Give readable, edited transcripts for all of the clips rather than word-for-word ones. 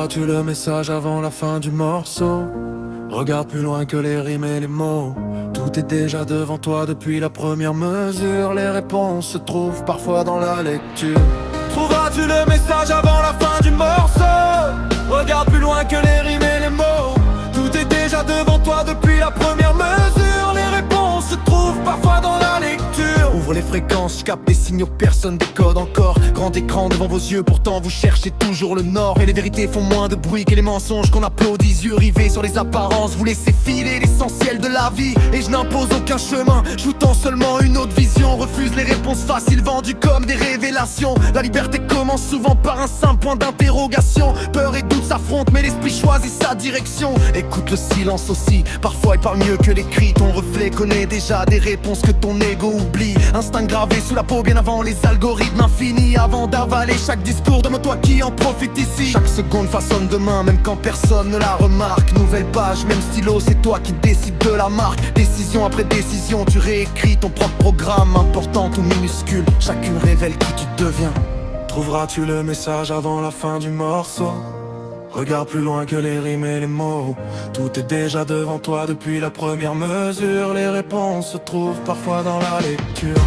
Trouveras-tu le message avant la fin du morceau? Regarde plus loin que les rimes et les mots. Tout est déjà devant toi depuis la première mesure. Les réponses se trouvent parfois dans la lecture. Trouveras-tu le message avant la fin du morceau? Regarde plus loin que les rimes et les mots. Tout est déjà devant toi depuis la première mesure. Les réponses se trouvent parfois dans la lecture. Ouvre les fréquences, je capte des signaux que personne décode encore. Grand écran devant vos yeux, pourtant vous cherchez toujours le nord. Et les vérités font moins de bruit que les mensonges qu'on applaudit. Yeux rivés sur les apparences, vous laissez filer l'essentiel de la vie. Et je n'impose aucun chemin, je vous tends seulement une autre vision. Refuse les réponses faciles vendues comme des révélations. La liberté commence souvent par un simple point d'interrogation. Peur et doute s'affrontent mais l'esprit choisit sa direction. Écoute le silence aussi, parfois il parle mieux que l'écrit. Ton reflet connaît déjà des réponses que ton ego oublie. Instinct gravé sous la peau bien avant les algorithmes infinis. Avant d'avaler chaque discours, donne-toi qui en profite ici. Chaque seconde façonne demain même quand personne ne la remarque. Nouvelle page, même stylo, c'est toi qui décides de la marque. Décision après décision, tu réécris ton propre programme. Importante ou minuscule, chacune révèle qui tu deviens. Trouveras-tu le message avant la fin du morceau? Regarde plus loin que les rimes et les mots. Tout est déjà devant toi depuis la première mesure. Les réponses se trouvent parfois dans la lecture.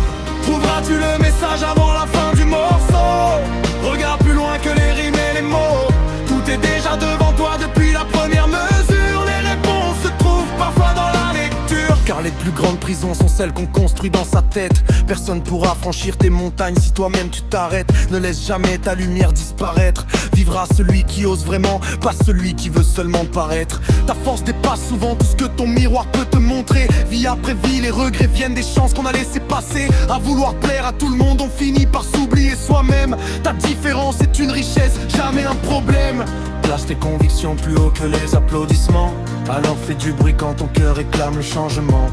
Trouveras-tu le message avant la fin du morceau? Regarde plus loin que les rimes et les mots. Tout est déjà devant toi depuis la première mesure. Les réponses se trouvent parfois dans la lecture. Car les plus grandes prisons sont celles qu'on construit dans sa tête. Personne pourra franchir tes montagnes si toi-même tu t'arrêtes. Ne laisse jamais ta lumière disparaître. Vivra celui qui ose vraiment, pas celui qui veut seulement paraître. Ta force dépasse souvent tout ce que ton miroir peut te montrer. Vie après vie, les regrets viennent des chances qu'on a laissé passer. À vouloir plaire à tout le monde, on finit par s'oublier soi-même. Ta différence est une richesse, jamais un problème. Place tes convictions plus haut que les applaudissements. Alors fais du bruit quand ton cœur réclame le changement.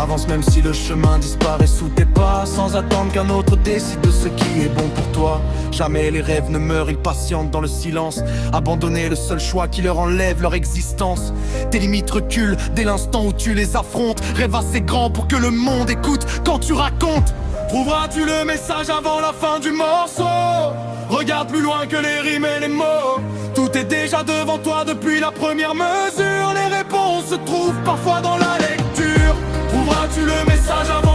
Avance même si le chemin disparaît sous tes pas, sans attendre qu'un autre décide de ce qui est bon pour toi. Jamais les rêves ne meurent, ils patientent dans le silence. Abandonner le seul choix qui leur enlève leur existence. Tes limites reculent dès l'instant où tu les affrontes. Rêve assez grand pour que le monde écoute quand tu racontes. Trouveras-tu le message avant la fin du morceau? Regarde plus loin que les rimes et les mots. Tout est déjà devant toi depuis la première mesure. Les réponses se trouvent parfois dans la lecture. Trouveras-tu le message avant